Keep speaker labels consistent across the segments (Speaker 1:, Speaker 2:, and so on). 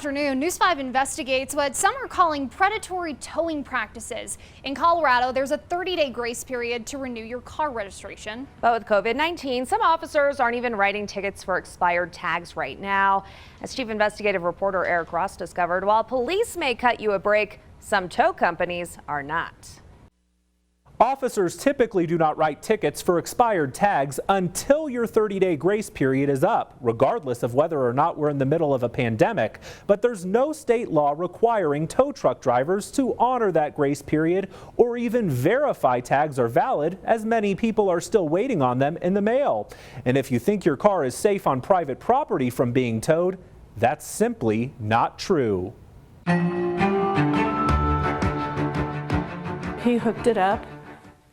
Speaker 1: afternoon, News 5 investigates what some are calling predatory towing practices. In Colorado, there's a 30-day grace period to renew your car registration.
Speaker 2: But with COVID-19, some officers aren't even writing tickets for expired tags right now. As Chief Investigative Reporter Eric Ross discovered, while police may cut you a break, some tow companies are not.
Speaker 3: Officers typically do not write tickets for expired tags until your 30-day grace period is up, regardless of whether or not we're in the middle of a pandemic. But there's no state law requiring tow truck drivers to honor that grace period or even verify tags are valid, as many people are still waiting on them in the mail. And if you think your car is safe on private property from being towed, that's simply not true.
Speaker 4: He hooked it up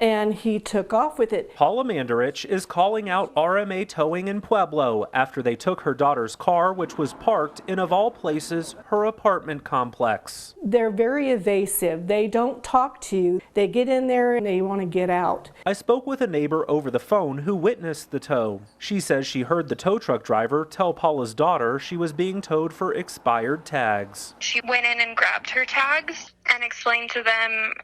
Speaker 4: and he took off with it.
Speaker 3: Paula Mandarich is calling out RMA Towing in Pueblo after they took her daughter's car, which was parked in, of all places, her apartment complex.
Speaker 4: They're very evasive. They don't talk to you. They get in there and they want to get out.
Speaker 3: I spoke with a neighbor over the phone who witnessed the tow. She says she heard the tow truck driver tell Paula's daughter she was being towed for expired tags.
Speaker 5: She went in and grabbed her tags and explained to them,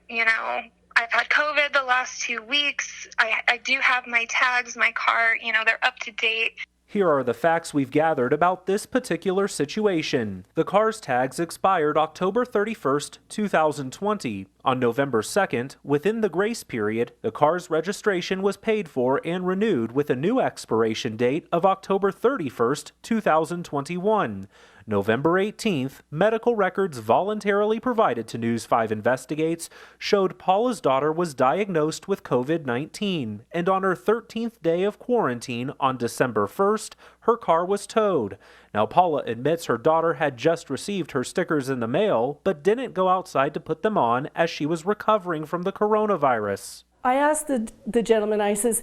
Speaker 5: I've had COVID the last 2 weeks. I do have my tags, my car, they're up to date.
Speaker 3: Here are the facts we've gathered about this particular situation. The car's tags expired October 31st, 2020. On November 2nd, within the grace period, the car's registration was paid for and renewed with a new expiration date of October 31st, 2021. November 18th, medical records voluntarily provided to News 5 Investigates showed Paula's daughter was diagnosed with COVID-19, and on her 13th day of quarantine on December 1st, her car was towed. Now, Paula admits her daughter had just received her stickers in the mail, but didn't go outside to put them on as she was recovering from the coronavirus.
Speaker 4: I asked the gentleman, I says,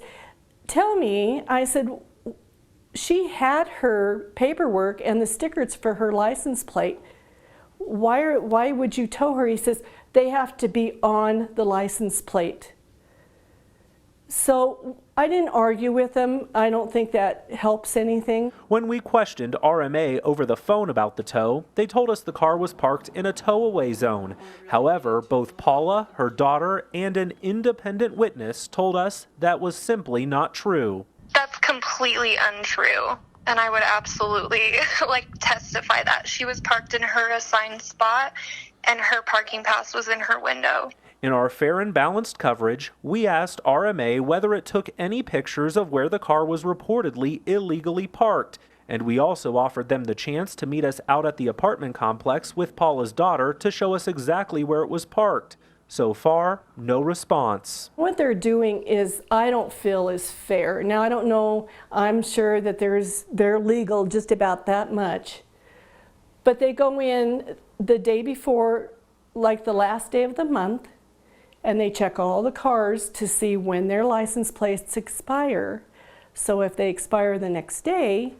Speaker 4: tell me, I said, she had her paperwork and the stickers for her license plate. Why would you tow her? He says, they have to be on the license plate. So I didn't argue with him. I don't think that helps anything.
Speaker 3: When we questioned RMA over the phone about the tow, they told us the car was parked in a tow-away zone. However, both Paula, her daughter, and an independent witness told us that was simply not true.
Speaker 5: That's completely untrue. And I would absolutely testify that she was parked in her assigned spot and her parking pass was in her window.
Speaker 3: In our fair and balanced coverage, we asked RMA whether it took any pictures of where the car was reportedly illegally parked. And we also offered them the chance to meet us out at the apartment complex with Paula's daughter to show us exactly where it was parked. So far, no response.
Speaker 4: What they're doing is, I don't feel is fair. Now, I don't know, I'm sure that they're legal just about that much. But they go in the day before, like the last day of the month, and they check all the cars to see when their license plates expire. So if they expire the next day,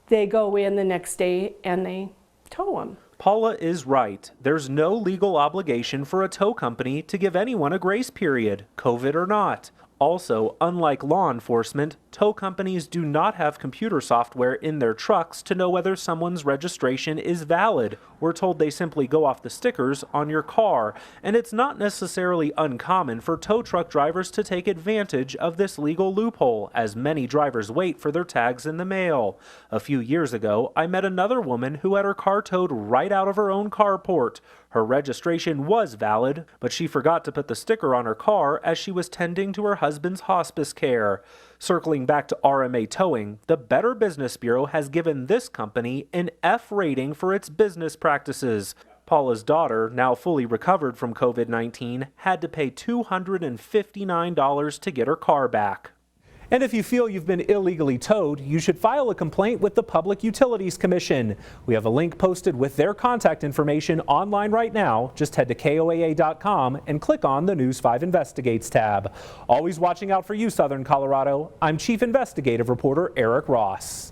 Speaker 4: they go in the next day and they tow them.
Speaker 3: Paula is right. There's no legal obligation for a tow company to give anyone a grace period, COVID or not. Also, unlike law enforcement, tow companies do not have computer software in their trucks to know whether someone's registration is valid. We're told they simply go off the stickers on your car, and it's not necessarily uncommon for tow truck drivers to take advantage of this legal loophole, as many drivers wait for their tags in the mail. A few years ago, I met another woman who had her car towed right out of her own carport. Her registration was valid, but she forgot to put the sticker on her car as she was tending to her husband's hospice care. Circling back to RMA Towing, the Better Business Bureau has given this company an F rating for its business practices. Paula's daughter, now fully recovered from COVID-19, had to pay $259 to get her car back. And if you feel you've been illegally towed, you should file a complaint with the Public Utilities Commission. We have a link posted with their contact information online right now. Just head to KOAA.com and click on the News 5 Investigates tab. Always watching out for you, Southern Colorado. I'm Chief Investigative Reporter Eric Ross.